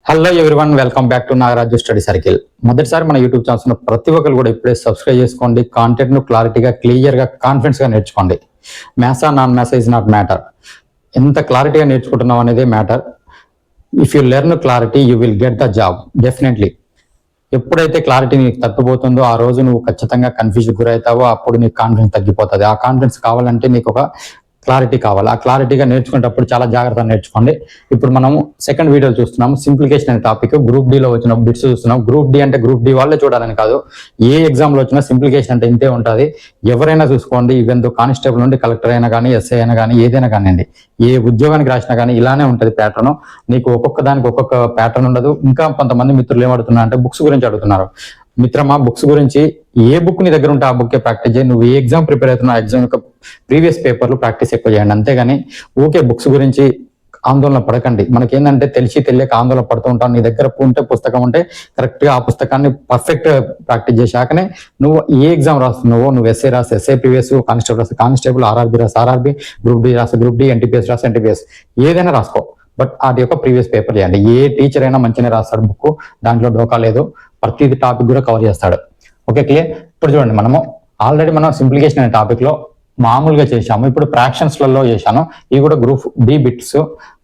Hello everyone, welcome back to Nagaraju study circle. మొదటిసారి మన YouTube channel ప్రతి ఒక్కరు కూడా ఇప్పుడే సబ్స్క్రైబ్ చేసుకోండి. కాంటెంట్ ను క్లారిటీగా, క్లియర్గా, కాన్ఫిడెన్స్గా నేర్చుకోండి. మ్యాథ్సా నాన్ మ్యాథ్సా ఇస్ నాట్ మ్యాటర్. ఎంత క్లారిటీగా నేర్చుకుంటున్నాం అనేది matter. If you learn clarity you will get the job definitely. ఎప్పుడైతే క్లారిటీ నీకు తప్పిపోతుందో ఆ రోజు నువ్వు ఖచ్చితంగా కన్ఫ్యూజన్ గురవుతావో అప్పుడు నీకు కాన్ఫిడెన్స్ తగ్గిపోతుంది. ఆ కాన్ఫిడెన్స్ కావాలంటే నీకు ఒక క్లారిటీ కావాలి. ఆ క్లారిటీగా నేర్చుకునేటప్పుడు చాలా జాగ్రత్తగా నేర్చుకోండి. ఇప్పుడు మనము సెకండ్ వీడియో చూస్తున్నాము, సింప్లికేషన్ అనే టాపిక్. గ్రూప్ డిలో వచ్చిన బిట్స్ చూస్తున్నాం. గ్రూప్ డి అంటే గ్రూప్ డి వాళ్ళే చూడాలని కాదు, ఏ ఎగ్జామ్లో వచ్చినా సింప్లికేషన్ అంటే ఇంతే ఉంటుంది. ఎవరైనా చూసుకోండి, ఈవెన్ కానిస్టేబుల్ నుండి కలెక్టర్ అయినా కానీ, ఎస్ఐ అయినా కానీ, ఏదైనా కానివ్వండి, ఏ ఉద్యోగానికి రాసినా కానీ ఇలానే ఉంటుంది ప్యాటర్న్. నీకు ఒక్కొక్క దానికి ఒక్కొక్క ప్యాటర్న్ ఉండదు. ఇంకా కొంతమంది మిత్రులు ఏమడుతున్నారు అంటే బుక్స్ గురించి అడుగుతున్నారు. మిత్రమా, బుక్స్ గురించి ఏ బుక్ నీ దగ్గర ఉంటే ఆ బుక్కే ప్రాక్టీస్ చేయి. నువ్వు ఏ ఎగ్జామ్ ప్రిపేర్ అవుతున్నావు, ఎగ్జామ్ యొక్క ప్రీవియస్ పేపర్లు ప్రాక్టీస్ ఎక్కువ చేయండి. అంతేగాని ఊకే బుక్స్ గురించి ఆందోళన పడకండి. మనకేంటంటే తెలియక ఆందోళన పడుతూ ఉంటాం. నీ దగ్గర ఉంటే పుస్తకం ఉంటే కరెక్ట్గా ఆ పుస్తకాన్ని పర్ఫెక్ట్ ప్రాక్టీస్ చేశాకనే నువ్వు ఏ ఎగ్జామ్ రాస్తున్నావో, నువ్వు ఎస్ఏ రాసి ఎస్ఏ, ప్రీవియస్ కానిస్టేబుల్ రాసి కానిస్టేబుల్, ఆర్ఆర్బి రాసి ఆర్ఆర్బి, గ్రూప్ డి రాసి గ్రూప్ డి, ఎన్టీపీఎస్ రాసి ఎన్టీపీఎస్, ఏదైనా రాసుకో. బట్ వాటి యొక్క ప్రీవియస్ పేపర్ చేయండి. ఏ టీచర్ అయినా మంచిగానే రాస్తాడు బుక్, దాంట్లో డోకా లేదు. ప్రతిది టాపిక్ కూడా కవర్ చేస్తాడు. Okay, clear. ఇప్పుడు చూడండి, మనం సింప్లికేషన్ అనే టాపిక్ లో మామూలుగా చేశాము. ఇప్పుడు ఫ్రాక్షన్స్లలో చేశాను. ఇవి కూడా గ్రూప్ డి బిట్స్.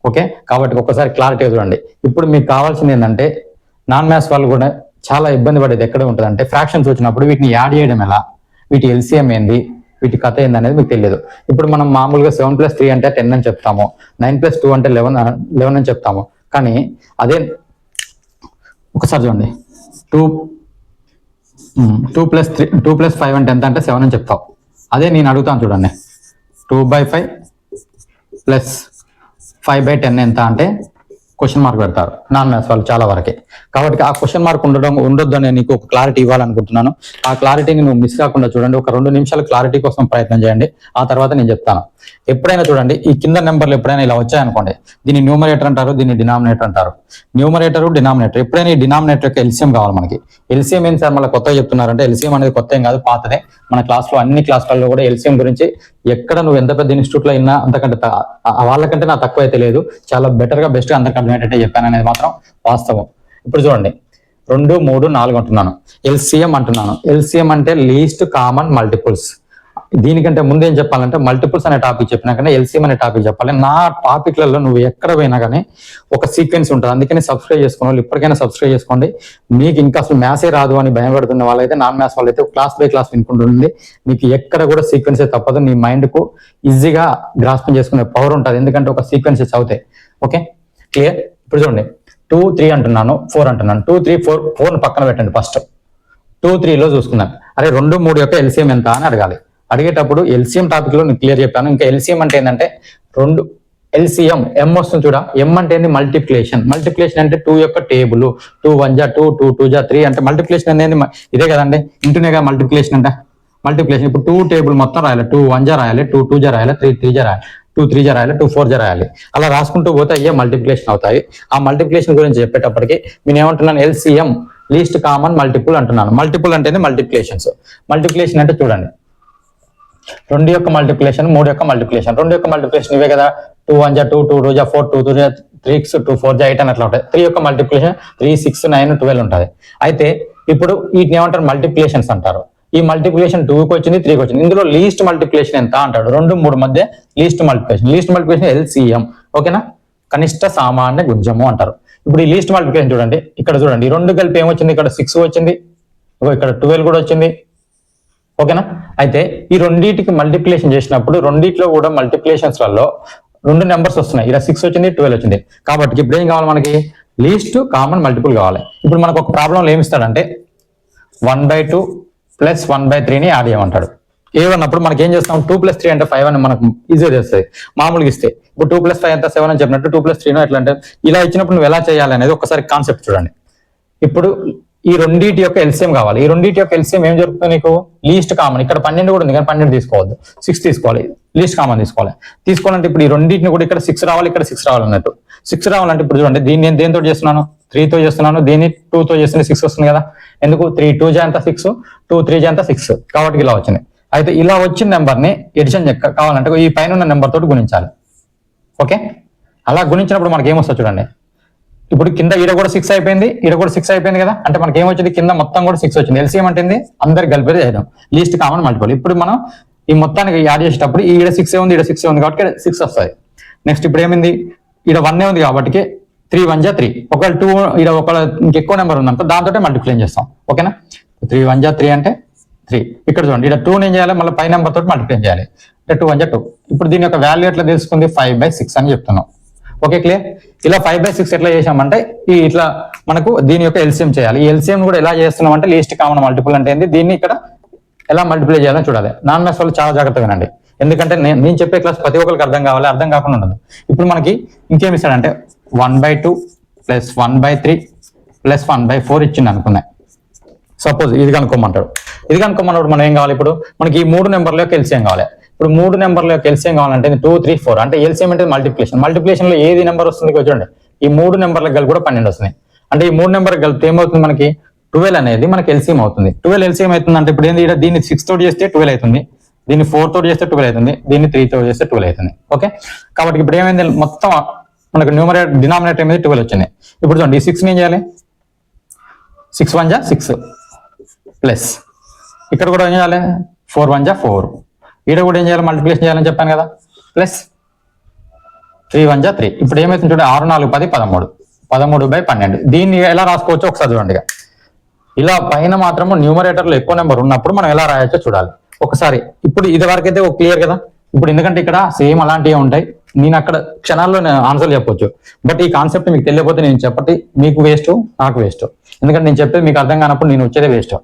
ఓకే, కాబట్టి ఒక్కసారి క్లారిటీ చూడండి. ఇప్పుడు మీకు కావాల్సింది ఏంటంటే, నాన్ మ్యాథ్స్ వాళ్ళు కూడా చాలా ఇబ్బంది పడేది ఎక్కడ ఉంటుంది అంటే, ఫ్రాక్షన్స్ వచ్చినప్పుడు వీటిని యాడ్ చేయడం ఎలా, వీటి ఎల్సిఎం ఏంది, వీటి కథ ఏంది అనేది మీకు తెలియదు. ఇప్పుడు మనం మామూలుగా 7+3 అంటే 10 అని చెప్తాము, 9+2 అంటే 11 అని చెప్తాము. కానీ అదే ఒకసారి చూడండి, 2+5 అంటే ఎంత అంటే 7 అని చెప్తావు. అదే నేను అడుగుతాను చూడండి, 2/5 ప్లస్ 5/10 ఎంత అంటే క్వశ్చన్ మార్క్ పెడతారు నాన్ మ్యాథ్స్ వాళ్ళు చాలా వరకే. కాబట్టి ఆ క్వశ్చన్ మార్క్ ఉండొద్దు అని నీకు ఒక క్లారిటీ ఇవ్వాలనుకుంటున్నాను. ఆ క్లారిటీని నువ్వు మిస్ కాకుండా చూడండి. ఒక 2 నిమిషాలు క్లారిటీ కోసం ప్రయత్నం చేయండి. ఆ తర్వాత నేను చెప్తాను. ఎప్పుడైనా చూడండి, ఈ కింద నెంబర్లు ఎప్పుడైనా ఇలా వచ్చాయనుకోండి, దీన్ని న్యూమరేటర్ అంటారు, దీన్ని డినామినేటర్ అంటారు. Numerator, denominator. ఎప్పుడైనా ఈ డినామినేటర్ యొక్క ఎల్సిఎం కావాలి మనకి. ఎల్సిఎం ఏం సార్ మళ్ళీ కొత్తగా చెప్తున్నారంటే, ఎల్సిఎం అనేది కొత్త ఏం కాదు, పాతదే. మన క్లాస్లో అన్ని క్లాసులలో కూడా ఎల్సిఎం గురించి ఎక్కడ నువ్వు ఎంత పెద్ద ఇన్స్టిట్యూట్లో అయినా అంతకంటే వాళ్ళకంటే నా తక్కువ అయితే లేదు. చాలా బెటర్గా, బెస్ట్గా అందరికీ అర్థమయ్యేటట్టే చెప్పాను అనేది మాత్రం వాస్తవం. ఇప్పుడు చూడండి, 2, 3, 4 అంటున్నాను, ఎల్సిఎం అంటున్నాను. ఎల్సిఎం అంటే లీస్ట్ కామన్ మల్టిపుల్స్. దీనికంటే ముందు ఏం చెప్పాలంటే, మల్టిపుల్స్ అనే టాపిక్ చెప్పినాకనే ఎల్సిఎం అనే టాపిక్ చెప్పాలి. నా టాపిక్లలో నువ్వు ఎక్కడ పోయినా కానీ ఒక సీక్వెన్స్ ఉంటుంది. అందుకని సబ్స్క్రైబ్ చేసుకున్న వాళ్ళు ఇప్పటికైనా సబ్స్క్రైబ్ చేసుకోండి. మీకు ఇంకా అసలు మ్యాథ్సే రాదు అని భయపడుతున్న వాళ్ళైతే, నాన్ మ్యాథ్స్ వాళ్ళైతే క్లాస్ బై క్లాస్ వినుకుంటుంది. మీకు ఎక్కడ కూడా సీక్వెన్సే తప్పదు. నీ మైండ్కు ఈజీగా గ్రాస్పింగ్ చేసుకునే పవర్ ఉంటుంది, ఎందుకంటే ఒక సీక్వెన్సెస్ అవుతాయి. Okay, clear. ఇప్పుడు చూడండి, 2, 3 అంటున్నాను, 4 అంటున్నాను. 2, 3, 4 పక్కన పెట్టండి. ఫస్ట్ 2, 3లో చూసుకుందాం. అరే 2, 3 యొక్క ఎల్సిఎం ఎంత అని అడగాలి. అడిగేటప్పుడు ఎల్సిఎం టాపిక్ లో నేను క్లియర్ చెప్పాను. ఇంకా ఎల్సిఎం అంటే ఏంటంటే, 2 ఎల్సిఎం ఎం వస్తుంది చూడ. ఎం అంటే ఏంది, మల్టిప్లికేషన్. మల్టిప్లికేషన్ అంటే 2 యొక్క టేబుల్. 2 1 జా 2, 2 2 జా 3 అంటే మల్టిప్లికేషన్ అనేది ఇదే కదండి, ఇంటూనే కదా మల్టిప్లికేషన్ అంటే. మల్టిప్లికేషన్ ఇప్పుడు 2 టేబుల్ మొత్తం రాయాలి. 2 1 జా రాయాలి, 2 2 జా రాయాలి, 3 3 జా రాయాలి, 2 3 జా రాయాలి, 2 4 జా రాయాలి. అలా రాసుకుంటూ పోతే అయ్యే మల్టిప్లికేషన్ అవుతాయి. ఆ మల్టిప్లికేషన్ గురించి చెప్పేటప్పటికి నేను ఏమంటున్నాను, ఎల్సిఎం లీస్ట్ కామన్ మల్టిపుల్ అంటున్నాను. మల్టిపుల్ అంటేనే మల్టిప్లికేషన్స్. మల్టిప్లికేషన్ అంటే చూడండి, 2 యొక్క మల్టిప్లికేషన్, 3 యొక్క మల్టిప్లికేషన్. 2 యొక్క మల్టిప్లికేషన్ ఇవే కదా, 2 1 జా 2, 2 2 జా 4, 2 2 జా 3, 2 4 జా 8 అని అట్లా ఉంటాయి. 3 యొక్క మల్టిప్లికేషన్ 3 6 9 12 ఉంటుంది. అయితే ఇప్పుడు వీటిని ఏమంటారు, మల్టిప్లికేషన్స్ అంటారు. ఈ మల్టిప్లికేషన్ 2కి వచ్చింది, 3కి వచ్చింది. ఇందులో లీస్ట్ మల్టిప్లికేషన్ ఎంత అంటాడు. 2, 3 మధ్య least multiplication. Least multiplication LCM. ఓకేనా, కనిష్ట సామాన్య గుణ్యము అంటారు. ఇప్పుడు ఈ లీస్ట్ మల్టిప్లికేషన్ చూడండి, ఇక్కడ చూడండి, ఈ 2 కలిపి ఏమొచ్చింది, ఇక్కడ 6 వచ్చింది, ఇక్కడ 12 కూడా వచ్చింది. ఓకేనా. అయితే ఈ రెండింటికి మల్టిప్లికేషన్ చేసినప్పుడు రెండిట్లో కూడా మల్టిప్లికేషన్స్లలో 2 నెంబర్స్ వస్తున్నాయి. ఇలా 6 వచ్చింది, 12 వచ్చింది. కాబట్టి ఇప్పుడు ఏం కావాలి మనకి, లీస్ట్ కామన్ మల్టిపుల్ కావాలి. ఇప్పుడు మనకు ఒక ప్రాబ్లంలో ఏమిస్తాడంటే, 1/2 ప్లస్ 1/3ని యాడ్ చేయమంటాడు. ఏమన్నప్పుడు మనకి ఏం చేస్తాం, 2 + 3 అంటే 5 అని మనకు ఈజీగా తెలుస్తుంది మామూలుగా ఇస్తే. ఇప్పుడు 2 + 5 ఎంత 7 అని చెప్పినట్టు 2 + 3 ఎట్లా అంటే, ఇలా ఇచ్చినప్పుడు నువ్వు ఎలా చేయాలి అనేది ఒకసారి కాన్సెప్ట్ చూడండి. ఇప్పుడు ఈ రెండింటి యొక్క ఎల్సిఎం కావాలి. ఈ రెండింటి యొక్క ఎల్సిఎం ఏం జరుగుతుంది నీకు, లీస్ట్ కామన్. ఇక్కడ 12 కూడా ఉంది కానీ 12 తీసుకోవద్దు, 6 తీసుకోవాలి. లీస్ట్ కామన్ తీసుకోవాలంటే ఇప్పుడు ఈ రెండింటిని కూడా ఇక్కడ 6 రావాలి, ఇక్కడ 6 రావాలి అన్నట్టు. 6 రావాలంటే ఇప్పుడు చూడండి, దీన్ని నేను దేనితో చేస్తున్నాను, 3తో చేస్తున్నాను, దీన్ని 2తో చేస్తే 6 వస్తుంది కదా. ఎందుకు, 3 2 జా ఎంత 6, 2 3 జా ఎంత 6. కాబట్టి ఇలా వచ్చింది. అయితే ఇలా వచ్చిన నెంబర్ని ఎడిషన్ కావాలంటే ఈ పైన ఉన్న నెంబర్ తోటి గుణించాలి. ఓకే, అలా గుణించినప్పుడు మనకి ఏమొస్తుంది చూడండి, ఇప్పుడు కింద ఈడ కూడా 6 అయిపోయింది, ఈడ కూడా 6 అయిపోయింది కదా, అంటే మనకి ఏమొచ్చింది కింద మొత్తం కూడా 6 వచ్చింది. ఎల్సిఎం అంటే అందరికి కలిపి చేయడం, లీస్ట్ కామన్ మల్టిపుల్. ఇప్పుడు మనం ఈ మొత్తానికి యాడ్ చేసేటప్పుడు ఈడ 6 ఉంది, ఈడ 6 ఉంది కాబట్టి 6 వస్తుంది. నెక్స్ట్ ఇప్పుడు ఏమైంది, ఈడ 1 ఉంది కాబట్టి 3 1 3. ఒకవేళ 2 ఈడ ఒకవేళ ఇంకెక్కువ నెంబర్ ఉందనుకో దాంతో మల్టిప్లై చేస్తాం. ఓకేనా, 3 1 3 అంటే 3. ఇక్కడ చూడండి ఇక్కడ 2 ఏం చేయాలి, మళ్ళీ పై నెంబర్ తోటి మల్టిప్లై చేయాలి, అంటే 2 1 2. ఇప్పుడు దీని యొక్క వాల్యూ ఎట్లా తెలుసుకుంది, 5/6 అని చెప్తున్నాం. Okay clear. ఇలా 5/6 ఎట్లా చేసామంటే ఇట్లా మనకు దీని యొక్క ఎల్సిఎం చేయాలి. ఈ ఎల్సిఎం కూడా ఎలా చేస్తున్నాం అంటే లీస్ట్ కామన్ మల్టిపుల్ అంటే ఏంది, దీన్ని ఇక్కడ ఎలా మల్టిప్లై చేయాలని చూడాలి. నాన్ మ్యాథ్స్ వాళ్ళు చాలా జాగ్రత్తగా వినండి, ఎందుకంటే నేను చెప్పే క్లాస్ ప్రతి ఒక్కరికి అర్థం కావాలి, అర్థం కాకుండా ఉండదు. ఇప్పుడు మనకి ఇంకేమి ఇస్తాడంటే 1/2 + 1/3 + 1/4 ఇచ్చింది అనుకున్నాయి. సపోజ్ ఇది కనుక్కోమంటాడు. ఇది కనుక్కోమన్నప్పుడు మనం ఏం కావాలి, ఇప్పుడు మనకి ఈ 3 నెంబర్ల యొక్క ఎల్సిఎం కావాలి. ఇప్పుడు 3 నెంబర్ల యొక్క ఎల్సిఎం కావాలంటే 2 3 4 అంటే ఎల్సిఎం అంటే మల్టిప్లికేషన్ లో ఏది నెంబర్ వస్తుంది చూడండి, ఈ 3 నెంబర్లకు కలిపి కూడా 12 వస్తుంది. అంటే ఈ 3 నెంబర్లకు కలిపితే ఏమవుతుంది, మనకి 12 అనేది మనకి ఎల్సిఎం అవుతుంది. 12 ఎల్సిఎం అవుతుంది అంటే ఇప్పుడు ఏంది, దీన్ని 6 తోటి చేస్తే 12 అవుతుంది, దీన్ని 4 తోటి చేస్తే 12 అవుతుంది, దీన్ని 3 తోటి చేస్తే 12 అవుతుంది. ఓకే, కాబట్టి ఇప్పుడు ఏమైంది, మొత్తం మనకు న్యూమరేటర్ డినామినేటర్ ఏమైంది 12 వచ్చింది. ఇప్పుడు చూడండి ఈ 6 ఏం చేయాలి, 6 1 6 ప్లస్ ఇక్కడ కూడా ఏం చేయాలి, 4 1 4. ఈడ కూడా ఏం చేయాలి, మల్టిప్లికేషన్ చేయాలని చెప్పాను కదా, ప్లస్ 3 1 3. ఇప్పుడు ఏమైతుంది చూడండి, 6 4 10 13, 13/12. దీన్ని ఎలా రాసుకోవచ్చో ఒకసారి చూడండి. ఇలా పైన మాత్రము న్యూమరేటర్లో ఎక్కువ నెంబర్ ఉన్నప్పుడు మనం ఎలా రాయొచ్చో చూడాలి ఒకసారి. ఇప్పుడు ఇది వరకైతే క్లియర్ కదా. ఇప్పుడు ఎందుకంటే ఇక్కడ సేమ్ అలాంటివి ఉంటాయి, నేను అక్కడ క్షణాల్లో ఆన్సర్లు చెప్పొచ్చు. బట్ ఈ కాన్సెప్ట్ మీకు తెలియకపోతే నేను చెప్పటి మీకు వేస్ట్, నాకు వేస్ట్. ఎందుకంటే నేను చెప్పేది మీకు అర్థం కానప్పుడు నేను వచ్చేదే వేస్ట్.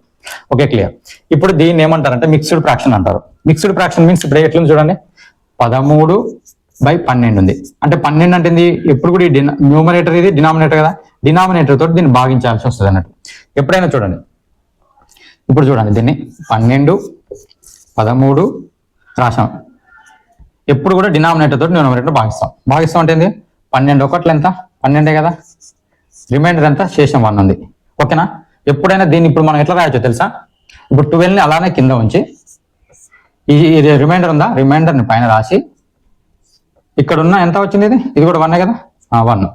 Okay clear. ఇప్పుడు దీన్ని ఏమంటారంటే మిక్స్డ్ ఫ్రాక్షన్ అంటారు. మిక్స్డ్ ఫ్రాక్షన్ మీన్స్ ఇప్పుడు ఎట్లుంది చూడండి, 13/12 ఉంది. అంటే 12 అంటే ఎప్పుడు కూడా న్యూమరేటర్ ఇది డినామినేటర్ కదా, డినామినేటర్ తోటి దీన్ని భాగించాల్సి వస్తుంది అన్నట్టు. ఎప్పుడైనా చూడండి, ఇప్పుడు చూడండి దీన్ని 12 13 రాసాం. ఎప్పుడు కూడా డినామినేటర్ తోటి న్యూమరేటర్ భాగిస్తాం. భాగిస్తాం అంటే 12 ఒకట్లు ఎంత, 12 కదా, రిమైండర్ ఎంత, శేషం 1 ఉంది. ఓకేనా. ఎప్పుడైనా దీన్ని ఇప్పుడు మనం ఎట్లా రాయొచ్చో తెలుసా, ఇప్పుడు 12ని అలానే కింద ఉంచి ఈ రిమైండర్ ఉందా, రిమైండర్ని పైన రాసి ఇక్కడ ఉన్న ఎంత వచ్చింది, ఇది కూడా 1 కదా, 1.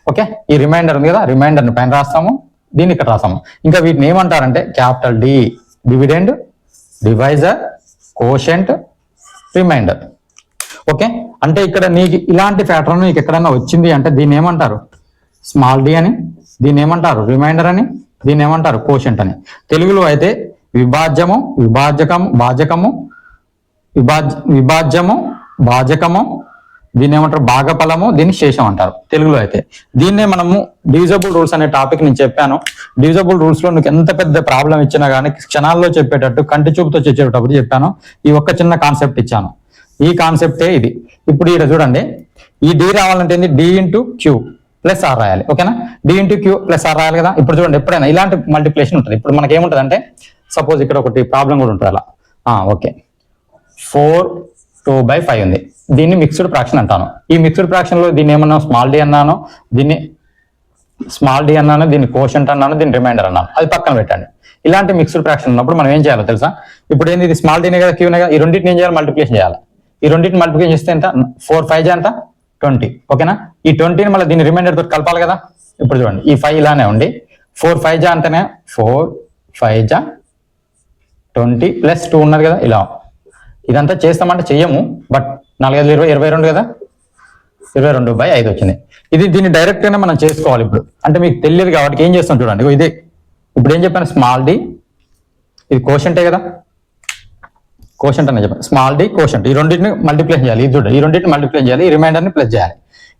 ఓకే, ఈ రిమైండర్ ఉంది కదా, రిమైండర్ని పైన రాస్తాము, దీన్ని ఇక్కడ రాస్తాము. ఇంకా వీటిని ఏమంటారంటే capital D, dividend, divisor, quotient, remainder. Okay, అంటే ఇక్కడ నీకు ఇలాంటి ప్యాటర్న్ నీకు ఎక్కడైనా వచ్చింది అంటే దీన్ని ఏమంటారు, స్మాల్ డి అని, దీన్ని ఏమంటారు రిమైండర్ అని, దీన్ని ఏమంటారు కోషెంట్ అని. తెలుగులో అయితే విభాజ్యము, భాజకము, విభాజ్యము, భాజకము, దీన్ని ఏమంటారు భాగఫలము, దీన్ని శేషం అంటారు తెలుగులో అయితే. దీన్నే మనము డివిజబుల్ రూల్స్ అనే టాపిక్ నేను చెప్పాను. డివిజబుల్ రూల్స్ లో నీకు ఎంత పెద్ద ప్రాబ్లం ఇచ్చినా కానీ క్షణాల్లో చెప్పేటట్టు కంటి చూపుతో చేసేటప్పుడు చెప్పాను. ఈ ఒక్క చిన్న కాన్సెప్ట్ ఇచ్చాను, ఈ కాన్సెప్టే ఇది. ఇప్పుడు ఇక్కడ చూడండి, ఈ డి రావాలంటే D into Q plus R రాయాలి. ఓకేనా, D into Q plus R రాయాలి కదా. ఇప్పుడు చూడండి ఎప్పుడైనా ఇలాంటి మల్టిప్లికేషన్ ఉంటుంది. ఇప్పుడు మనకి ఏముంటుంది అంటే సపోజ్ ఇక్కడ ఒకటి ప్రాబ్లం కూడా ఉంటుంది అలా. ఓకే, 4 2/5 ఉంది. దీన్ని మిక్స్డ్ ఫ్రాక్షన్ అంటాను. ఈ మిక్స్డ్ ఫ్రాక్షన్ లో దీన్ని ఏమన్నా స్మాల్ డి అన్నాను, దీన్ని దీన్ని కోషెంట్ అన్నాను, దీన్ని రిమైండర్ అన్నాను. అది పక్కన పెట్టండి. ఇలాంటి మిక్స్డ్ ఫ్రాక్షన్ ఉన్నప్పుడు మనం ఏం చేయాలో తెలుసా, ఇప్పుడు ఏంది ఇది స్మాల్ డీనే కదా, క్యూనే కదా, ఈ రెండింటిని ఏం చేయాలి, మల్టిప్లికేషన్ చేయాలి. ఈ రెండింటిని మల్టిప్లికేషన్ చేస్తే ఎంత, 4 5 ఎంత 20. ఓకేనా, ఈ 20ని మళ్ళీ దీన్ని రిమైండర్ తోటి కలపాలి కదా. ఇప్పుడు చూడండి ఈ 5 ఇలానే ఉండి 4 5 అంటేనే 4 5 20 ప్లస్ 2 ఉన్నది కదా. ఇలా ఇదంతా చేస్తామంటే చెయ్యము, బట్ 4 5 20 22 కదా, 22/5 వచ్చింది. దీన్ని డైరెక్ట్ గానే మనం చేసుకోవాలి. ఇప్పుడు అంటే మీకు తెలియదు కాబట్టి ఏం చేస్తాం చూడండి, ఇదే ఇప్పుడు ఏం చెప్పాను, స్మాల్ డి, ఇది కోషెంటే కదా, కోషెంట్ అని చెప్పాను, స్మాల్ డి కోషెంట్. ఈ రెండింటిని మల్టిప్లికేషన్ చేయాలి. ఇది చూడండి, ఈ రెండింటిని మల్టిప్లికేషన్ చేయాలి, ఈ రిమైండర్ని ప్లస్ చేయాలి.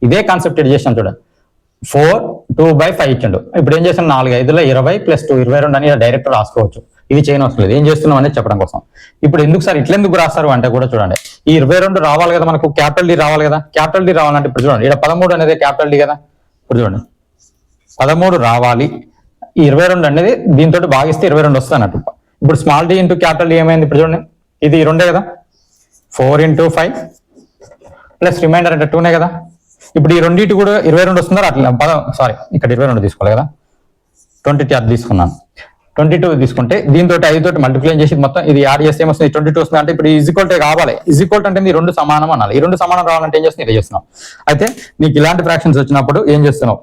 ఇదే కాన్సెప్ట్ చేసాం చూడండి. 4 2/5 ఇచ్చిండు. ఇప్పుడు ఏం చేస్తాం, 4 5 20 ప్లస్ 2 22 అని డైరెక్ట్ రాసుకోవచ్చు. ఇది చేయనవసరం లేదు, ఏం చేస్తున్నాం అనేది చెప్పడం కోసం. ఇప్పుడు ఎందుకు సార్ ఇట్లెందుకు రాస్తారు అంటే కూడా చూడండి, ఈ 22 రావాలి కదా మనకు, క్యాపిటల్ డి రావాలి కదా. క్యాపిటల్ డి రావాలంటే ఇప్పుడు చూడండి, ఇక్కడ 13 అనేది క్యాపిటల్ డి కదా. ఇప్పుడు చూడండి 13 రావాలి, ఈ 22 అనేది దీంతో భాగిస్తే 22 వస్తుంది అన్నట్టు. ఇప్పుడు small D into capital D ఏమైంది, ఇప్పుడు చూడండి ఇది 2 కదా, 4 × 5 ప్లస్ రిమైండర్ అంటే 2నే కదా. ఇప్పుడు ఈ రెండింటి కూడా 22 వస్తుందా అట్లా, సారీ ఇక్కడ 22 తీసుకోవాలి కదా, 22 అది తీసుకున్నాను. 22 తీసుకుంటే దీంతో 5 తోటి మల్టిప్లై చేసి మొత్తం ఇది యాడ్ చేస్తే ఏమొస్తుంది, 22 వస్తుంది. అంటే ఇప్పుడు ఈక్వల్ కావాలి, ఈక్వల్ అంటే ఈ 2 సమానం అనాలి. ఈ 2 సమానం రావాలంటే ఏం చేస్తున్నావు, ఇది చేస్తున్నావు. అయితే నీకు ఇలాంటి ఫ్రాక్షన్స్ వచ్చినప్పుడు ఏం చేస్తున్నావు,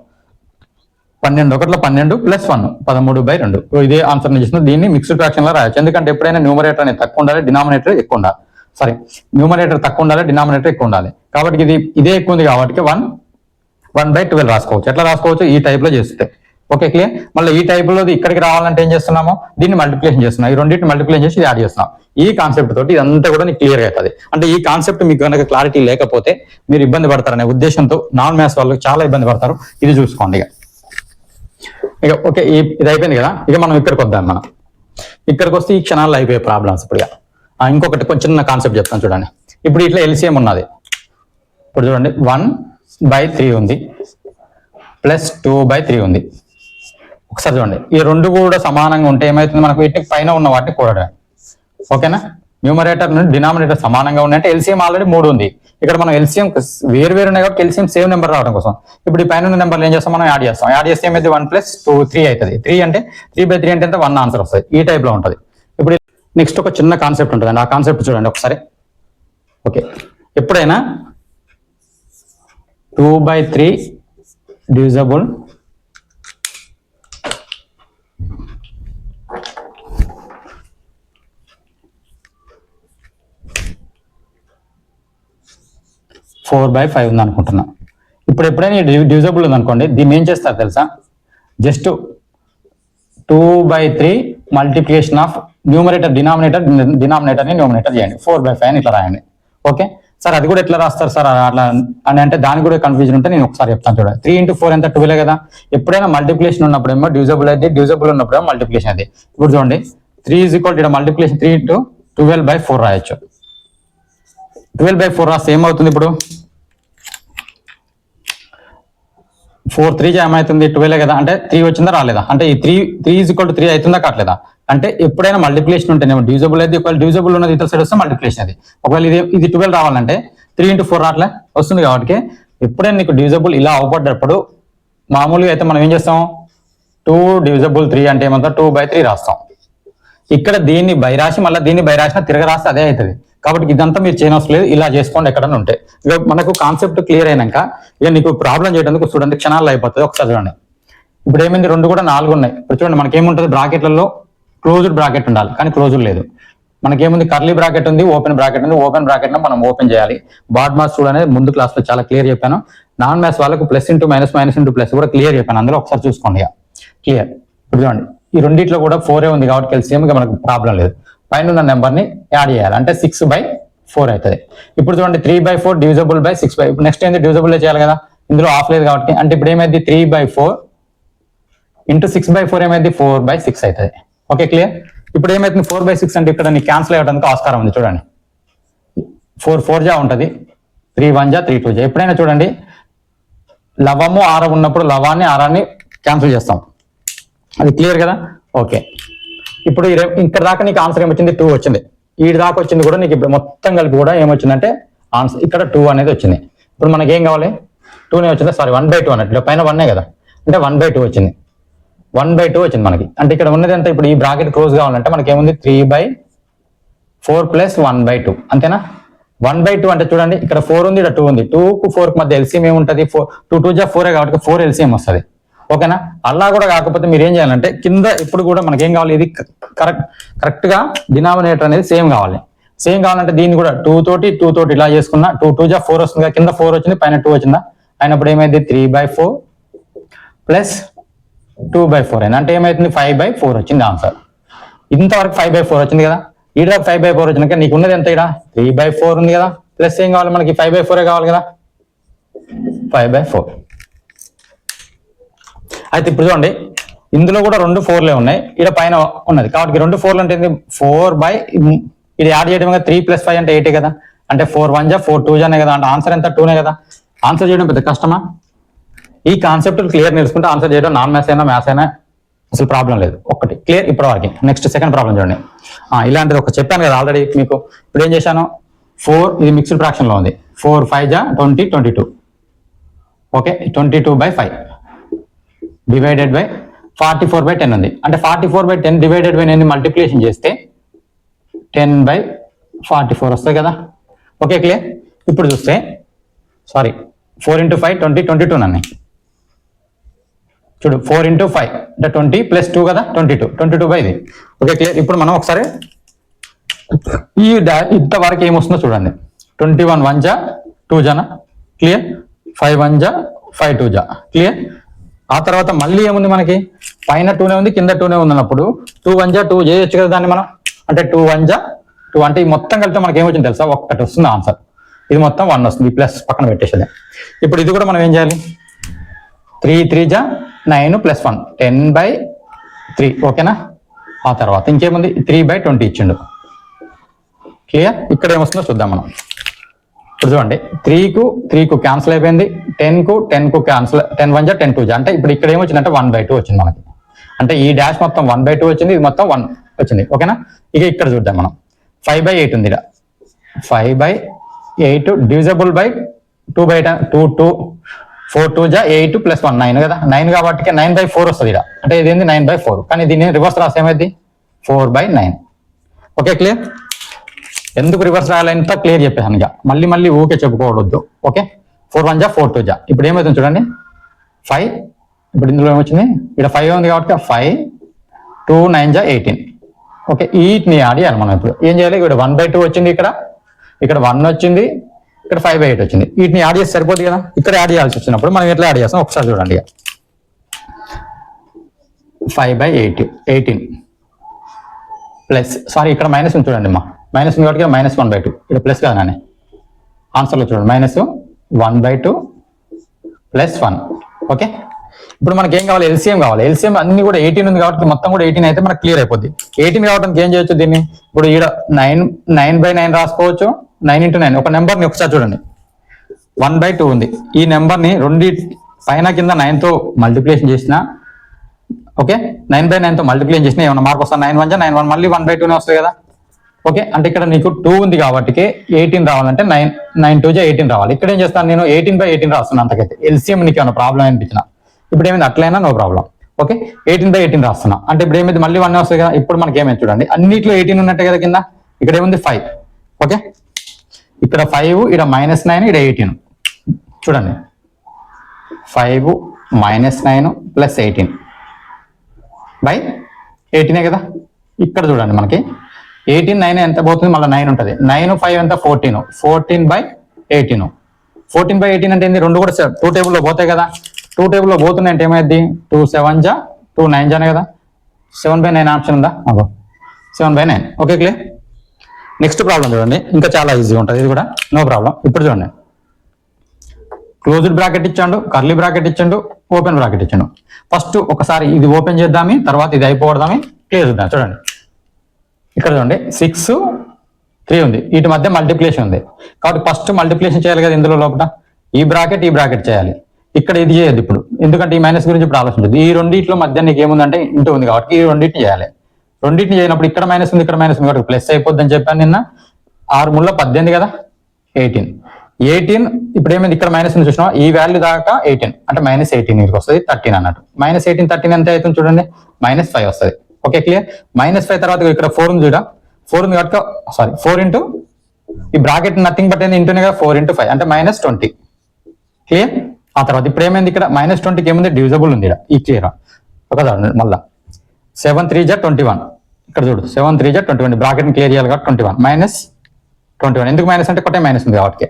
12 ఒకటిలో 12 ప్లస్ 1 13/2. ఇదే ఆన్సర్ నేను చేసిన. దీన్ని మిక్స్డ్ ఫ్రాక్షన్ లో రాయొచ్చు. ఎందుకంటే ఎప్పుడైనా న్యూమరేటర్ అనేది తక్కువ ఉండాలి, డినామినేటర్ ఎక్కువ ఉండాలి. సారీ, న్యూమరేటర్ తక్కువ ఉండాలి, డినామినేటర్ ఎక్కువ ఉండాలి. కాబట్టి ఇదే ఎక్కువ ఉంది కాబట్టి 1/12 రాసుకోవచ్చు. ఎట్లా రాసుకోవచ్చు? ఈ టైప్ లో చేస్తే. Okay, clear. మళ్ళీ ఈ టైప్ లో ఇక్కడికి రావాలంటే ఏం చేస్తున్నాము? దీన్ని మల్టిప్లికేషన్ చేస్తున్నాం. ఈ రెండింటిని మల్టిప్లికేషన్ చేసి యాడ్ చేస్తున్నాం. ఈ కాన్సెప్ట్ తోటి ఇదంతా కూడా నీకు క్లియర్ అవుతుంది. అంటే ఈ కాన్సెప్ట్ మీకు కనుక క్లారిటీ లేకపోతే మీరు ఇబ్బంది పడతారనే ఉద్దేశంతో నాన్ మ్యాథ్స్ వాళ్ళు చాలా ఇబ్బంది పడతారు. ఇది చూసుకోండి. ఇక ఓకే, ఇది అయిపోయింది కదా. ఇక మనం ఇక్కడికి వద్దాం. ఇక్కడికి వస్తే ఈ క్షణాల్లో అయిపోయే ప్రాబ్లమ్స్. ఇప్పుడు ఇంకొకటి కొంచెం చిన్న కాన్సెప్ట్ చెప్తాను చూడండి. ఇప్పుడు ఇట్లా ఎల్సిఎం ఉన్నది. ఇప్పుడు చూడండి 1/3 ఉంది ప్లస్ 2/3 ఉంది. ఒకసారి చూడండి, ఈ రెండు కూడా సమానంగా ఉంటే ఏమవుతుంది? మనకు వీటికి పైన ఉన్న వాటిని కూడడం. ఓకేనా? న్యూమరేటర్ నుండి డినామినేటర్ సమానంగా ఉన్నాయంటే ఎల్సిఎం ఆల్రెడీ 3 ఉంది. ఇక్కడ మనం ఎల్సిఎం వేరు ఉన్నాయి కాబట్టి ఎల్సిఎం సేమ్ నెంబర్ రావడం కోసం ఇప్పుడు ఈ పైన ఉన్న నెంబర్లు ఏం చేస్తాం? మనం యాడ్ చేస్తాం. యాడ్ చేస్తే ఏమైతే 1 + 2 3 అవుతుంది. 3 అంటే 3/3 అంటే 1 ఆన్సర్ వస్తుంది. ఈ టైప్ లో ఉంటుంది. ఇప్పుడు నెక్స్ట్ ఒక చిన్న కాన్సెప్ట్ ఉంటుందండి. ఆ కాన్సెప్ట్ చూడండి ఒకసారి. ఓకే, ఎప్పుడైనా 2/3 డివిజబుల్ 4/5 ఉంది అనుకుంటున్నా. ఇప్పుడు ఎప్పుడైనా డివిజబుల్ ఉంది అనుకోండి, దీన్ని ఏం చేస్తారు తెలుసా? జస్ట్ 2/3 మల్టిప్లికేషన్ ఆఫ్ న్యూమరేటర్ డినామినేటర్ని న్యూమరేటర్ చేయండి. 4/5 అని ఇట్లా రాయండి. ఓకే సార్, అది కూడా ఎట్లా రాస్తారు సార్ అట్లా అని అంటే దానికి కూడా కన్ఫ్యూజన్ ఉంటే నేను ఒకసారి చెప్తాను చూడండి. 3 × 4 ఎంత? 12 కదా. ఎప్పుడైనా మల్టిప్లికేషన్ ఉన్నప్పుడేమో డివిజబుల్ అయితే, డివిజబుల్ ఉన్నప్పుడేమో మల్టిప్లికేషన్ అయితే. ఇప్పుడు చూడండి 3 = మల్టిప్లికేషన్ 3 × 12/4 రాయొచ్చు. 12/4 రాస్తే ఏమవుతుంది? ఇప్పుడు 4 3 ఏమవుతుంది? 12 కదా. అంటే 3 వచ్చిందా రాలేదా? అంటే ఈ 3 = 3 అవుతుందా కావట్లేదా? అంటే ఎప్పుడైనా మల్టిప్లికేషన్ ఉంటేనేమో డివిజబుల్ అయితే, ఒకవేళ డివిజబుల్ ఉన్నది ఇతర సైడ్ వస్తే మల్టిప్లికేషన్ అది. ఒకవేళ ఇది 12 రావాలంటే 3 × 4 రావట్లే వస్తుంది. కాబట్టి ఎప్పుడైనా నీకు డివిజబుల్ ఇలా అవపడ్డప్పుడు మామూలుగా అయితే మనం ఏం చేస్తాం? 2 × 3 అంటే ఏమంటాం? 2/3 రాస్తాం. ఇక్కడ దీన్ని బై రాసి మళ్ళీ దీన్ని బై రాసిన తిరగ రాస్తే అదే అవుతుంది. కాబట్టి ఇదంతా మీరు చేయనవసరం లేదు. ఇలా చేసుకోండి ఎక్కడన్నా ఉంటే. ఇక మనకు కాన్సెప్ట్ క్లియర్ అయినాక ఇక నీకు ప్రాబ్లం చేయడానికి చూడండి క్షణాల్లో అయిపోతుంది. ఒకసారి చూడండి. ఇప్పుడు ఏమైంది? 2 కూడా 4 ఉన్నాయి. ఇప్పుడు చూడండి మనకి ఏముంటుంది? బ్రాకెట్లలో క్లోజ్డ్ బ్రాకెట్ ఉండాలి, కానీ క్లోజ్డ్ లేదు. మనకేముంది? కర్లీ బ్రాకెట్ ఉంది, ఓపెన్ బ్రాకెట్ ఉంది. ఓపెన్ బ్రాకెట్ మనం ఓపెన్ చేయాలి. బాడ్ మాస్ చూడనేది ముందు క్లాస్ లో చాలా క్లియర్ చెప్పాను. నాన్ మ్యాథ్స్ వాళ్ళకు plus into minus, minus into plus కూడా క్లియర్ చెప్పాను. అందులో ఒకసారి చూసుకోండి. క్లియర్. ఇప్పుడు చూడండి, ఈ రెండిట్లో కూడా 4 ఉంది కాబట్టి ఎల్సిఎం మనకు ప్రాబ్లం లేదు. పైన ఉన్న నెంబర్ని యాడ్ చేయాలి అంటే 6/4 అవుతుంది. ఇప్పుడు చూడండి 3/4 డివిజబుల్ బై 6/. ఇప్పుడు నెక్స్ట్ ఏంటి? డివిజబుల్ చేయాలి కదా. ఇందులో ఆఫ్ లేదు కాబట్టి అంటే ఇప్పుడు ఏమైంది? 3/4 ఇంటూ 6/4 ఏమైంది? 4/6 అవుతుంది. Okay, clear. ఇప్పుడు ఏమైతుంది? 4/6 అంటే ఇక్కడ నీకు క్యాన్సిల్ అవ్వడానికి ఆస్కారం ఉంది. చూడండి 4 4 జా ఉంటుంది, 3 1 జా, 3 2 జా. ఎప్పుడైనా చూడండి లవము ఆరం ఉన్నప్పుడు లవాన్ని ఆరాన్ని క్యాన్సిల్ చేస్తాం. అది క్లియర్ కదా. ఓకే, ఇప్పుడు ఇక్కడ దాకా నీకు ఆన్సర్ ఏమొచ్చింది? 2 వచ్చింది. ఈ దాకా వచ్చింది కూడా నీకు మొత్తం కలిపి కూడా ఏమొచ్చిందంటే ఆన్సర్ ఇక్కడ 2 అనేది వచ్చింది. ఇప్పుడు మనకి ఏం కావాలి? 2నే వచ్చింది. సారీ 1/2 అన్నట్టు పైన 1 కదా. అంటే 1/2 వచ్చింది. 1/2 వచ్చింది మనకి. అంటే ఇక్కడ ఉన్నది ఎంత? ఇప్పుడు ఈ బ్రాకెట్ క్లోజ్ కావాలంటే మనకి ఏముంది? 3/4 + 1/2 అంతేనా? 1/2 అంటే చూడండి ఇక్కడ 4 ఉంది, ఇక్కడ 2 ఉంది. 2కు 4కు మధ్య ఎల్సిఎం ఏముంటుంది? 2 2 జా 4 కాబట్టి 4 ఎల్సిఎం వస్తుంది. ఓకేనా? అలా కూడా కాకపోతే మీరు ఏం చేయాలంటే కింద ఇప్పుడు కూడా మనకి ఏం కావాలి? ఇది కరెక్ట్ గా డినామినేటర్ అనేది సేమ్ కావాలి. సేమ్ కావాలంటే దీన్ని కూడా 2 తోటి 2 తోటి ఇలా చేసుకున్నా 2 2 జా 4 వస్తుంది. కింద 4 వచ్చింది, పైన 2 వచ్చిందా? అయినప్పుడు ఏమైంది? 3/4 + 2/4 అయినా అంటే ఏమైతుంది? 5/4 వచ్చింది ఆన్సర్. ఇంతవరకు 5/4 వచ్చింది కదా. ఈ 5/4 వచ్చినాక నీకు ఉన్నది ఎంత? ఇక్కడ 3/4 ఉంది కదా. ప్లస్ ఏం కావాలి మనకి? 5/4 కావాలి కదా. 5/4 అయితే ఇప్పుడు చూడండి ఇందులో కూడా 2 4లే ఉన్నాయి, ఇక్కడ పైన ఉన్నది కాబట్టి 2 4లు అంటే 4 ఇది యాడ్ చేయడం 3 + 5 అంటే 8 కదా. అంటే 4 1 జా 4 2 జానే కదా. అంటే ఆన్సర్ ఎంత? 2నే కదా. ఆన్సర్ చేయడం పెద్ద కష్టమా? ఈ కాన్సెప్ట్ క్లియర్ నేర్చుకుంటే ఆన్సర్ చేయడం నాన్ మ్యాథ్స్ అయినా మ్యాథ్స్ అయినా అసలు ప్రాబ్లం లేదు. ఒకటి క్లియర్ ఇప్పటి వరకు. నెక్స్ట్ సెకండ్ ప్రాబ్లం చూడండి. ఇలాంటిది ఒక చెప్పాను కదా ఆల్రెడీ మీకు. ఇప్పుడు ఏం చేశాను? 4 ఇది మిక్స్డ్ ఫ్రాక్షన్ లో ఉంది. 4 5 జా 20 22. ఓకే, 22/5 డివైడెడ్ బై 44/10 ఉంది. అంటే 44/10 డివైడెడ్ బై నేను మల్టిప్లికేషన్ చేస్తే 10/44 వస్తాయి కదా. Okay, clear. ఇప్పుడు చూస్తే సారీ 4 × 5 20 22 నన్ను చూడు 4 into 5 అంటే 20 + 2 కదా 22 ఇది. Okay clear. ఇప్పుడు మనం ఒకసారి ఈ ఇంతవరకు ఏమొస్తుందో చూడండి. 21 1 జా 2 జానా క్లియర్, 5 1 జా 5 2 జా క్లియర్. ఆ తర్వాత మళ్ళీ ఏముంది మనకి, పైన 2నే ఉంది కింద 2నే ఉంది అన్నప్పుడు 2 1 జా 2 చేయొచ్చు కదా దాన్ని మనం. అంటే 2 1 జా 2 అంటే ఈ మొత్తం కలిపితే మనకి ఏమొచ్చింది తెలుసా, ఒక్కటి వస్తుంది ఆన్సర్. ఇది మొత్తం 1 వస్తుంది, ప్లస్ పక్కన పెట్టేసేది. ఇప్పుడు ఇది కూడా మనం ఏం చేయాలి, 3 3 జా 9 + 1 10/3 ఓకేనా. ఆ తర్వాత ఇంకేముంది 3/20 ఇచ్చిండు క్లియర్. ఇక్కడ ఏమొస్తుందో చూద్దాం మనం. ఇప్పుడు చూడండి 3 కు క్యాన్సిల్ అయిపోయింది, 10 కు క్యాన్సిల్, 10 1 జా 10 2 జా అంటే ఇప్పుడు ఇక్కడ ఏమొచ్చిందంటే 1/2 వచ్చింది మనకి. అంటే ఈ డాష్ మొత్తం 1/2 వచ్చింది, ఇది మొత్తం 1 వచ్చింది ఓకేనా. ఇక ఇక్కడ చూద్దాం మనం 5/8 ఉంది, 5/8 డివిజబుల్ బై 2/10 2 4 2 జా 8 + 1 9 కదా, 9 కాబట్టి 9/4 వస్తుంది ఇక్కడ. అంటే ఇది ఏంది 9/4, కానీ దీన్ని రివర్స్ రాస్తే ఏమైంది 4/9. Okay clear. ఎందుకు రివర్స్ రాయాలంతా క్లియర్ చెప్పేసాను ఇక, మళ్ళీ ఊకే చెప్పుకోవద్దు. ఓకే 4 1 జా 4 2 జా ఇప్పుడు ఏమవుతుంది చూడండి 5. ఇప్పుడు ఇందులో ఏమొచ్చింది, ఇక్కడ 5 ఉంది కాబట్టి 5 2 9 జా 18. ఓకే వీటిని యాడ్ చేయాలి మనం. ఇప్పుడు ఏం చేయాలి, ఇక్కడ 1/2 వచ్చింది, ఇక్కడ 1 వచ్చింది, ఇక్కడ 5/8 వచ్చింది. వీటిని యాడ్ చేసి సరిపోతుంది కదా. ఇక్కడ యాడ్ చేయాల్సి వచ్చినప్పుడు మనం ఎట్లా యాడ్ చేస్తాం ఒకసారి చూడండి. 5/8 18 ప్లస్, సారీ ఇక్కడ మైనస్ ఉంది చూడండి అమ్మా, మైనస్ ఉంది కాబట్టి -1/2 ఇక్కడ ప్లస్ కదా నాని ఆన్సర్లో చూడండి, -1/2 + 1. ఓకే ఇప్పుడు మనకి ఏం కావాలి, ఎల్సిఎం కావాలి. ఎల్సిఎం అన్ని కూడా 18 ఉంది కాబట్టి మొత్తం కూడా 18 అయితే మనకు క్లియర్ అయిపోద్ది. 18 కావడానికి ఏం చేయొచ్చు దీన్ని, ఇప్పుడు ఇక్కడ 9/9 రాసుకోవచ్చు. 9 × 9 ఒక నెంబర్ని ఒకసారి చూడండి, 1/2 ఉంది. ఈ నెంబర్ని రెండు పైన కింద 9తో మల్టిప్లికేషన్ చేసిన, ఓకే 9/9తో మల్టిప్లికేషన్ చేసిన ఏమన్నా మార్క్ వస్తుంది, 9 1 జా 9 1 మళ్ళీ 1/2నే వస్తుంది కదా. ఓకే అంటే ఇక్కడ నీకు 2 ఉంది కాబట్టి 18 రావాలంటే 9 2 జా 18 రావాలి. ఇక్కడ ఏం చేస్తాను నేను 18/18 రాస్తున్నాను. అంతకైతే ఎల్సిఎం నీకు ఏమైనా ప్రాబ్లం అనిపించిన ఇప్పుడు ఏమైంది, అట్లయినా నో ప్రాబ్లం. ఓకే 18/18 రాస్తున్నా అంటే ఇప్పుడు ఏమైంది, మళ్ళీ 1 వస్తుంది కదా. ఇప్పుడు మనకి ఏమైంది చూడండి, అన్నిట్లో 18 ఉన్నట్టే కదా కింద. ఇక్కడ ఏముంది 5. ఓకే ఇక్కడ 5, ఇక్కడ -9, ఇక్కడ 18 చూడండి. 5 - 9 + 18/18 కదా. ఇక్కడ చూడండి మనకి 18 9 ఎంత పోతుంది, మళ్ళీ 9 ఉంటుంది. 9 5 ఎంత 14, 14/18. 14/18 అంటే ఏంది, రెండు కూడా 2 టేబుల్లో పోతాయి కదా. 2 టేబుల్లో పోతున్నాయి అంటే ఏమైంది, 2 7 జా 2 9 జానే కదా. 7/9 ఆప్షన్ ఉందా, 7/9. Okay clear. నెక్స్ట్ ప్రాబ్లం చూడండి, ఇంకా చాలా ఈజీగా ఉంటుంది ఇది కూడా, నో ప్రాబ్లం. ఇప్పుడు చూడండి క్లోజ్డ్ బ్రాకెట్ ఇచ్చాడు, కర్లీ బ్రాకెట్ ఇచ్చాడు, ఓపెన్ బ్రాకెట్ ఇచ్చాడు. ఫస్ట్ ఒకసారి ఇది ఓపెన్ చేద్దామి, తర్వాత ఇది అయిపోవడదామి, క్లియర్ చూద్దాం. చూడండి ఇక్కడ చూడండి 6 3 ఉంది, వీటి మధ్య మల్టిప్లికేషన్ ఉంది కాబట్టి ఫస్ట్ మల్టిప్లికేషన్ చేయాలి కదా. ఇందులో లోపల ఈ బ్రాకెట్ చేయాలి. ఇక్కడ ఇది చేయదు ఇప్పుడు, ఎందుకంటే ఈ మైనస్ గురించి ఇప్పుడు ఆలోచించదు. ఈ రెండింటిలో మధ్య నీకు ఏముందంటే ఇంటూ ఉంది కాబట్టి ఈ రెండింటిని చేయాలి. రెండింటిని చేయనప్పుడు ఇక్కడ మైనస్ ఉంది, ఇక్కడ మైనస్ ఉంది కాబట్టి ప్లస్ అయిపోద్ది అని చెప్పాను నిన్న. 6 3 18 కదా, 18 ఇప్పుడు ఏమైంది, ఇక్కడ మైనస్ ఉంది చూసినా, ఈ వాల్యూ దాకా 18 అంటే -18 ఇక్కడికి వస్తుంది, 13 అన్నట్టు. -18 13 ఎంత అవుతుంది చూడండి, -5 వస్తుంది. Okay clear. -5 తర్వాత ఇక్కడ 4 ఉంది చూడ, 4 ఉంది కాబట్టి సారీ 4 ఇంటూ ఈ బ్రాకెట్ నథింగ్ బట్ ఏంది ఇంటూనే కదా, 4 × 5 అంటే -20 క్లియర్. ఆ తర్వాత ఇప్పుడు ఏమైంది, ఇక్కడ -20కి ఏముంది, డివిజబుల్ ఉంది ఇక్కడ, ఈ క్లియర్ కదా. మళ్ళా 7 3 జా 21 ఇక్కడ చూడు, 7 3 జా 21 బ్రాకెట్ క్లియర్ చేయాలి కాబట్టి 21 -21 ఎందుకు మైనస్ అంటే కొట్టే మైనస్ ఉంది కాబట్టి.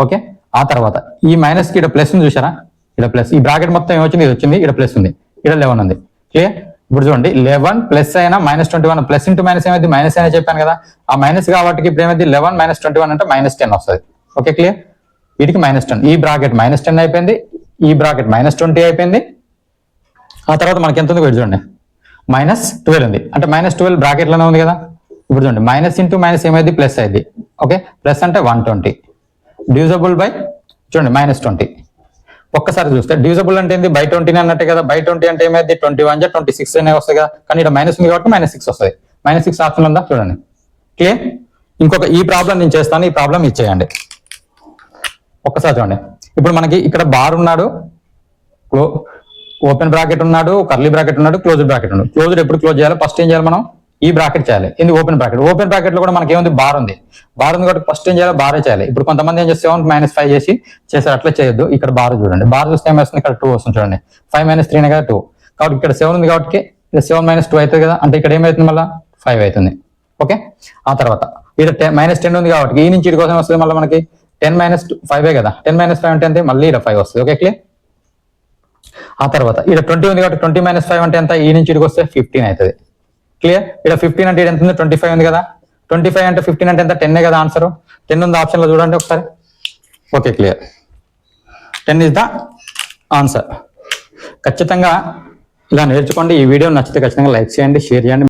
ఓకే ఆ తర్వాత ఈ మైనస్కి ఇక్కడ ప్లస్ ఉంది చూసారా, ఇక్కడ ప్లస్, ఈ బ్రాకెట్ మొత్తం ఏమొచ్చింది, ఇది వచ్చింది, ఇక్కడ ప్లస్ ఉంది, ఇక్కడ 11 ఉంది క్లియర్. ఇప్పుడు చూడండి 11 ప్లస్ అయినా -21 ప్లస్ ఇంటూ మైనస్ ఏమైంది, మైనస్ అయినా చెప్పాను కదా. ఆ మైనస్ కాబట్టి ఇప్పుడు ఏమైంది 11 - 21 అంటే -10 వస్తుంది. Okay clear. వీటికి -10, ఈ బ్రాకెట్ -10 అయిపోయింది, ఈ బ్రాకెట్ -20 అయిపోయింది. ఆ తర్వాత మనకి ఎంత ఉంది చూడండి, -12 ఉంది అంటే -12 బ్రాకెట్లోనే ఉంది కదా. ఇప్పుడు చూడండి మైనస్ ఇంటూ మైనస్ ఏమైంది, ప్లస్ అయింది. ఓకే ప్లస్ అంటే 120 డివిజబుల్ బై చూడండి -20. ఒక్కసారి చూస్తే డివిజబుల్ అంటే ఏంది, బై 20 అన్నట్టే కదా. బై 20 అంటే ఏమైంది, 21 జా 26 అనే వస్తాయి కదా. కానీ ఇక్కడ మైనస్ ఉంది కాబట్టి -6 వస్తుంది. -6 ఆప్షన్ ఉందా చూడండి క్లియర్. ఇంకొక ఈ ప్రాబ్లం నేను చేస్తాను, ఈ ప్రాబ్లం ఇచ్చేయండి ఒక్కసారి చూడండి. ఇప్పుడు మనకి ఇక్కడ బార్ ఉన్నాడు, ఓపెన్ బ్రాకెట్ ఉన్నాడు, కర్లీ బ్రాకెట్ ఉన్నాడు, క్లోజ్డ్ బ్రాకెట్ ఉన్నాడు. క్లోజ్డ్ ఎప్పుడు క్లోజ్ చేయాలి, ఫస్ట్ ఏం చేయాలి మనం, ఈ బ్రాకెట్ చేయాలి. ఇది ఓపెన్ బ్రాకెట్. ఓపెన్ బ్రాకెట్ లో కూడా మనకి ఏముంది, బార్ ఉంది. బార్ ఉంది కాబట్టి ఫస్ట్ ఏం చేయాలి, బారే చేయాలి. ఇప్పుడు కొంతమంది ఏం చేస్తే 7 - 5 చేశారు, అట్లా చేయొద్దు. ఇక్కడ బార్ చూడండి, బార్ చూస్తే ఏం వస్తుంది, ఇక్కడ 2 వస్తుంది చూడండి. 5 - 3 కదా 2, కాబట్టి ఇక్కడ 7 ఉంది కాబట్టి 7 - 2 అవుతుంది కదా, అంటే ఇక్కడ ఏమవుతుంది, మళ్ళీ 5 అవుతుంది. ఓకే, ఆ తర్వాత ఇక్కడ -10 ఉంది కాబట్టి ఈ నుంచి ఇటు కోసం వస్తుంది మళ్ళీ మనకి 10 - 5 కదా. 10 - 5 అంటే ఎంత, మళ్ళీ ఇక్కడ 5 వస్తుంది. Okay, clear. ఆ తర్వాత ఇక్కడ 20 ఉంది కాబట్టి 20 - 5 అంటే ఎంత, ఈ నుంచి ఇటుకు వస్తే 15 అవుతుంది. క్లియర్. ఇక్కడ 15 అంటే ఎంత ఉంది, 25 ఉంది కదా. 25 అంటే 15 అంటే ఎంత, 10 కదా ఆన్సర్. 10 ఉంది ఆప్షన్ లో చూడండి ఒకసారి. Okay, clear. 10 is the answer. ఖచ్చితంగా ఇలా నేర్చుకోండి. ఈ వీడియో నచ్చితే ఖచ్చితంగా లైక్ చేయండి, షేర్ చేయండి.